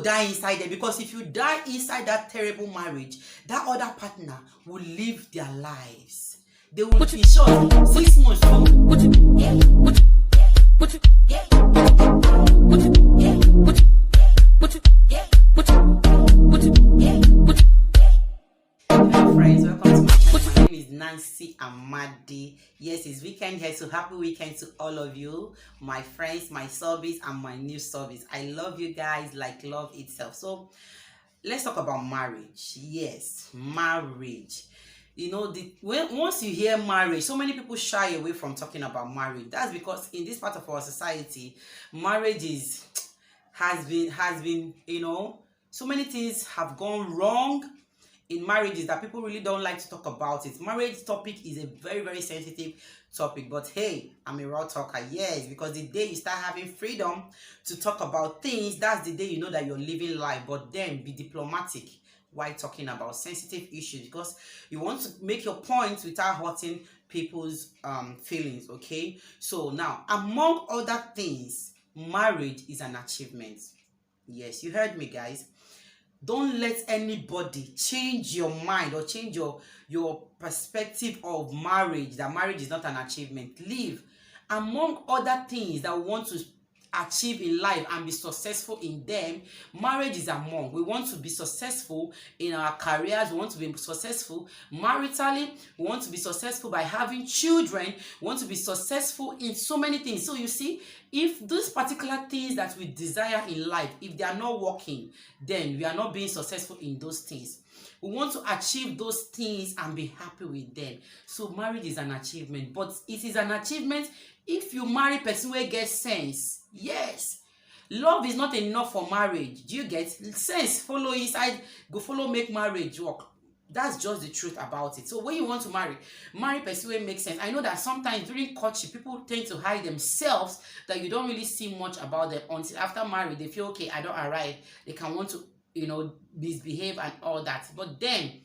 die inside there, because if you die inside that terrible marriage, that other partner will live their lives. They will be short 6 months. Hello friends, welcome to my channel. My name is Nancy Amadi. Yes, it's weekend here, so happy weekend to all of you, my friends, my subbies, and my new subbies. I love you guys like love itself. So let's talk about marriage. Yes, marriage. You know, once you hear marriage, so many people shy away from talking about marriage. That's because in this part of our society, marriage has been, you know, so many things have gone wrong in marriages that people really don't like to talk about it. Marriage topic is a very, very sensitive topic, but hey, I'm a raw talker. Yes, because the day you start having freedom to talk about things, that's the day you know that you're living life. But then be diplomatic while talking about sensitive issues, because you want to make your point without hurting people's feelings. Okay, so now, among other things, marriage is an achievement. Yes, you heard me, guys. Don't let anybody change your mind or change your perspective of marriage, that marriage is not an achievement. Leave. Among other things that we want to achieve in life and be successful in them, marriage is among. We want to be successful in our careers. We want to be successful maritally. We want to be successful by having children. We want to be successful in so many things. So you see, if those particular things that we desire in life, if they are not working, then we are not being successful in those things. We want to achieve those things and be happy with them. So marriage is an achievement, but it is an achievement if you marry person who gets sense. Yes, love is not enough for marriage. Do you get sense? Follow inside, go follow, make marriage work. That's just the truth about it. So when you want to marry person who makes sense. I know that sometimes during courtship, people tend to hide themselves, that you don't really see much about them until after marriage they feel okay, I don't arrive. They can want to, you know, misbehave and all that. But then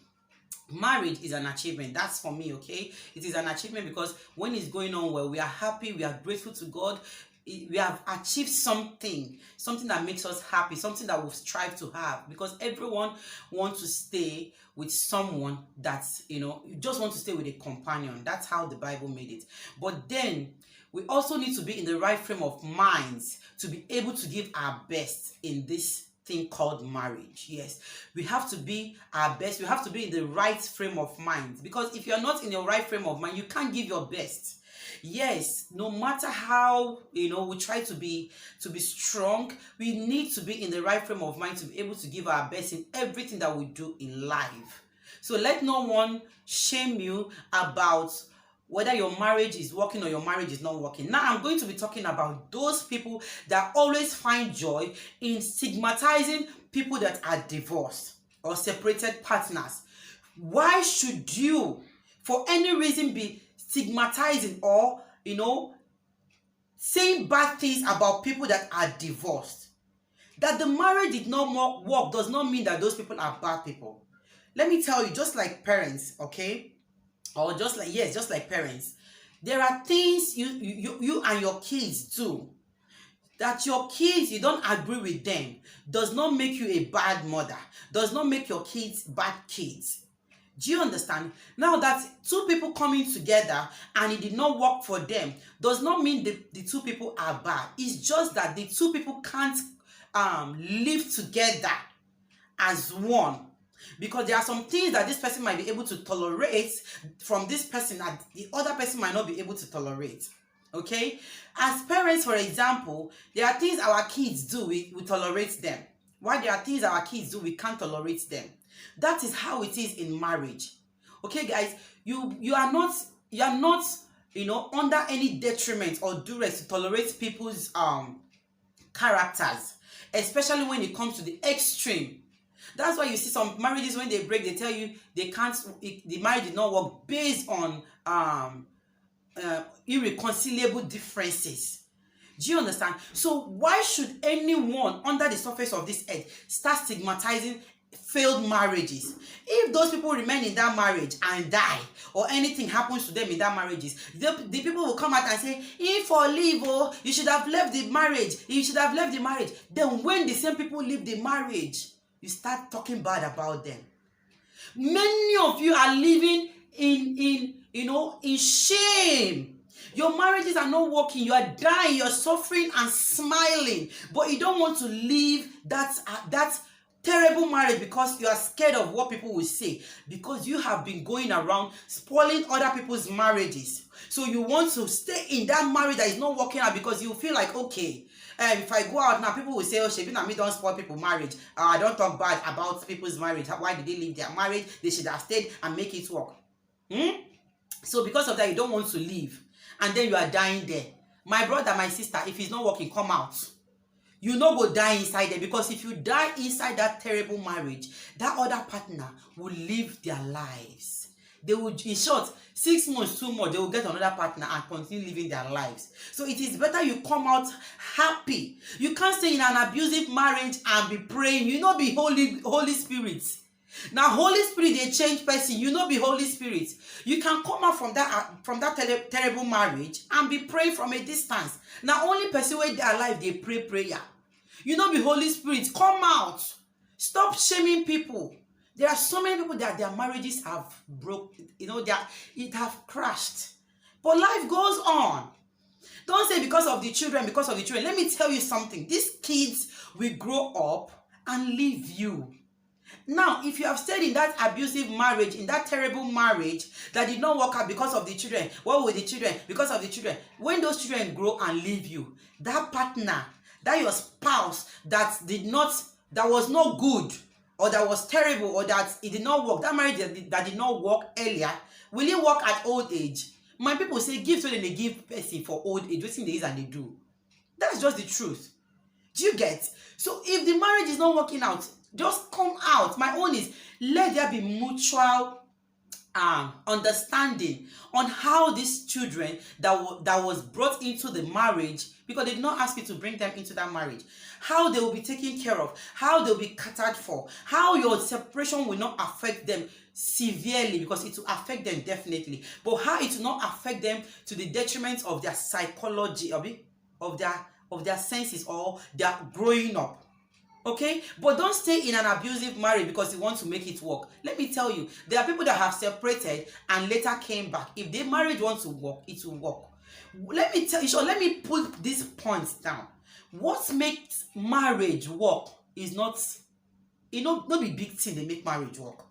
marriage is an achievement. That's for me. Okay, it is an achievement because when it's going on well, we are happy, we are grateful to God. We have achieved something that makes us happy, something that we strive to have, because everyone wants to stay with someone that's, you know, you just want to stay with a companion. That's how the Bible made it. But then we also need to be in the right frame of minds to be able to give our best in this thing called marriage. Yes, we have to be our best. We have to be in the right frame of mind, because if you're not in your right frame of mind, you can't give your best. Yes, no matter how, you know, we try to be strong, we need to be in the right frame of mind to be able to give our best in everything that we do in life. So let no one shame you about whether your marriage is working or your marriage is not working. Now I'm going to be talking about those people that always find joy in stigmatizing people that are divorced or separated partners. Why should you, for any reason, be stigmatizing or, you know, saying bad things about people that are divorced? That the marriage did not work does not mean that those people are bad people. Let me tell you, just like parents, okay, or just like parents, there are things you and your kids do that your kids, you don't agree with them, does not make you a bad mother, does not make your kids bad kids. Do you understand? Now that two people coming together and it did not work for them does not mean the two people are bad. It's just that the two people can't live together as one. Because there are some things that this person might be able to tolerate from this person that the other person might not be able to tolerate. Okay? As parents, for example, there are things our kids do, we tolerate them. While there are things our kids do, we can't tolerate them. That is how it is in marriage. Okay, guys, you are not, you know, under any detriment or duress to tolerate people's characters, especially when it comes to the extreme. That's why you see some marriages, when they break, they tell you they can't, the marriage did not work based on irreconcilable differences. Do you understand? So why should anyone under the surface of this earth start stigmatizing failed marriages. If those people remain in that marriage and die, or anything happens to them in that marriages, the people will come out and say, if for leave, oh, you should have left the marriage, you should have left the marriage. Then when the same people leave the marriage, you start talking bad about them. Many of you are living in shame. Your marriages are not working. You are dying, you're suffering and smiling, but you don't want to leave that terrible marriage because you are scared of what people will say, because you have been going around spoiling other people's marriages. So you want to stay in that marriage that is not working out because you feel like, okay, if I go out now, people will say, oh, Shebi and me don't spoil people's marriage. I don't talk bad about people's marriage. Why did they leave their marriage? They should have stayed and make it work. So because of that, you don't want to leave, and then you are dying there. My brother, my sister, if it's not working, come out. You no go die inside there, because if you die inside that terrible marriage, that other partner will live their lives. They will, in short, 6 months, 2 months, they will get another partner and continue living their lives. So it is better you come out happy. You can't stay in an abusive marriage and be praying. You know, be Holy Spirit. Now, Holy Spirit, they change person. You know, be Holy Spirit. You can come out from that terrible marriage and be praying from a distance. Now, only person where they are alive, they pray prayer. You know, be Holy Spirit. Come out. Stop shaming people. There are so many people that their marriages have broken. You know, it have crashed. But life goes on. Don't say because of the children, because of the children. Let me tell you something. These kids will grow up and leave you. Now, if you have stayed in that abusive marriage, in that terrible marriage that did not work out because of the children, what were the children? Because of the children. When those children grow and leave you, that partner, that your spouse that was not good, or that was terrible, or that it did not work, that marriage that did not work earlier, will it work at old age? My people say give so they give person for old age, waiting they is and they do. That's just the truth. Do you get? So if the marriage is not working out, just come out. My own is, let there be mutual understanding on how these children that was brought into the marriage, because they did not ask you to bring them into that marriage, how they will be taken care of, how they will be catered for, how your separation will not affect them severely, because it will affect them definitely, but how it will not affect them to the detriment of their psychology, of their senses, or their growing up. Okay, but don't stay in an abusive marriage because you want to make it work. Let me tell you, there are people that have separated and later came back. If their marriage wants to work, it will work. Let me tell you, so let me put these points down. What makes marriage work is not be big thing they make marriage work.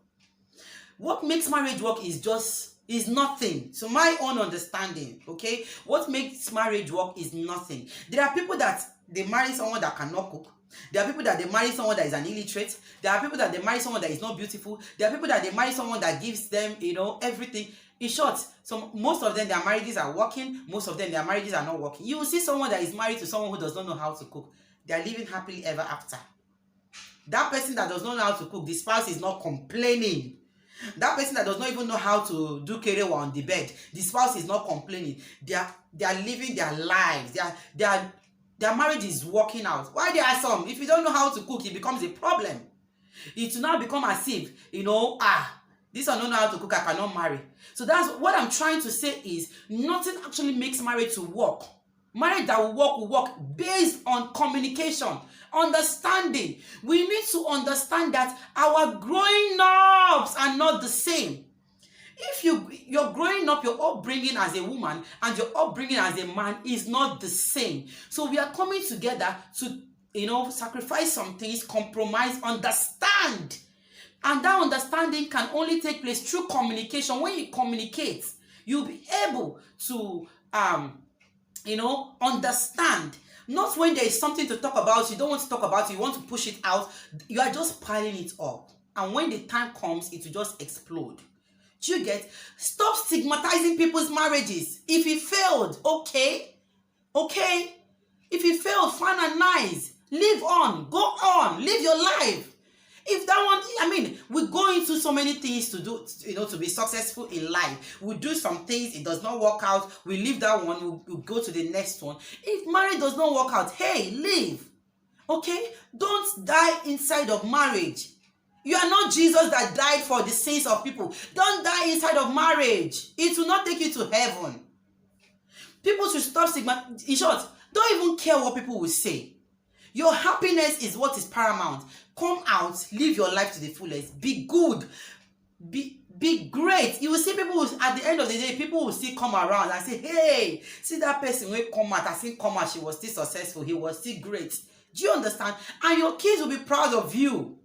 What makes marriage work is nothing. So my own understanding, okay? What makes marriage work is nothing. There are people that they marry someone that cannot cook. There are people that they marry someone that is an illiterate. There are people that they marry someone that is not beautiful. There are people that they marry someone that gives them, everything. In short, so most of them, their marriages are working. Most of them, their marriages are not working. You will see someone that is married to someone who does not know how to cook. They are living happily ever after. That person that does not know how to cook, the spouse is not complaining. That person that does not even know how to do kerewa on the bed, the spouse is not complaining. They are living their lives. Their marriage is working out. Why there are some, if you don't know how to cook, it becomes a problem. It will now become as if, this one don't know how to cook, I cannot marry. So that's what I'm trying to say is, nothing actually makes marriage to work. Marriage that will work based on communication, understanding. We need to understand that our growing ups are not the same. If you're growing up, your upbringing as a woman and your upbringing as a man is not the same. So we are coming together to, sacrifice some things, compromise, understand. And that understanding can only take place through communication. When you communicate, you'll be able to, understand. Not when there is something to talk about, you don't want to talk about it, you want to push it out. You are just piling it up. And when the time comes, it will just explode. Do you get? Stop stigmatizing people's marriages. If it failed, okay. If it failed, fine and nice. Live on, go on, live your life. If that one, we go into so many things to do, to be successful in life. We do some things, it does not work out. We leave that one, we'll go to the next one. If marriage does not work out, hey, leave. Okay? Don't die inside of marriage. You are not Jesus that died for the sins of people. Don't die inside of marriage. It will not take you to heaven. People should stop stigma. In short, don't even care what people will say. Your happiness is what is paramount. Come out, live your life to the fullest. Be good. Be great. You will see people who, at the end of the day, people will still come around and say, hey, see that person will come out. I think come out, she was still successful. He was still great. Do you understand? And your kids will be proud of you.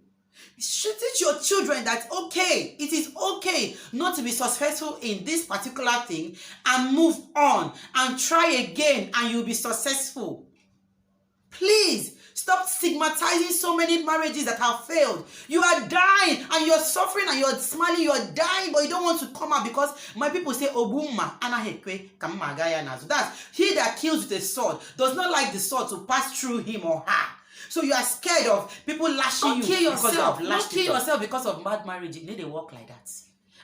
Teach your children that, okay, it is okay not to be successful in this particular thing, and move on and try again and you'll be successful. Please stop stigmatizing so many marriages that have failed. You are dying and you're suffering and you're smiling, you're dying, but you don't want to come out because my people say, Obuma, Anahekwe, Kamagaya Nazu. That's he that kills with a sword does not like the sword to pass through him or her. So you are scared of people lashing you because of lash. Don't kill yourself because of bad marriage. It need to work like that.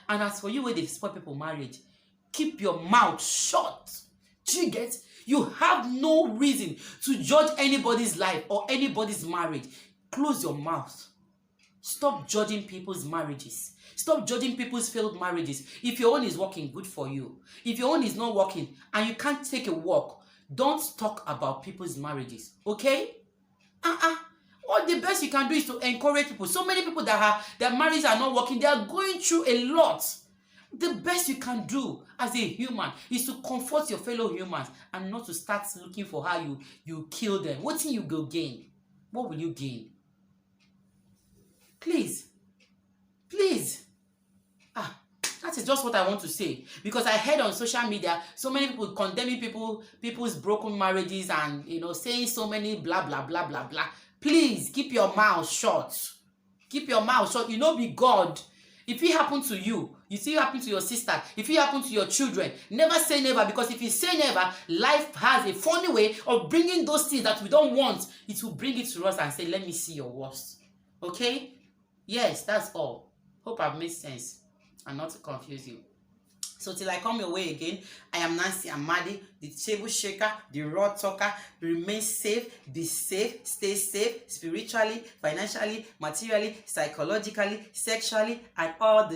And as for you, where they spoil people marriage, keep your mouth shut. Do you get? You have no reason to judge anybody's life or anybody's marriage. Close your mouth. Stop judging people's marriages. Stop judging people's failed marriages. If your own is working, good for you. If your own is not working and you can't take a walk, don't talk about people's marriages. Okay? What the best you can do is to encourage people. So many people that have their marriages are not working, they are going through a lot. The best you can do as a human is to comfort your fellow humans and not to start looking for how you kill them. What thing you go gain? What will you gain? Please. That is just what I want to say. Because I heard on social media so many people condemning people's broken marriages and saying so many blah blah blah blah blah. Please keep your mouth shut. Keep your mouth shut. You know, be God. If it happened to you, you see it happen to your sister, if it happened to your children, never say never, because if you say never, life has a funny way of bringing those things that we don't want. It will bring it to us and say, let me see your worst. Okay? Yes, that's all. Hope I've made sense and not to confuse you. So till I come your way again, I am Nancy Amadi, the table shaker, the raw talker. Remain safe, be safe, stay safe, spiritually, financially, materially, psychologically, sexually, and all the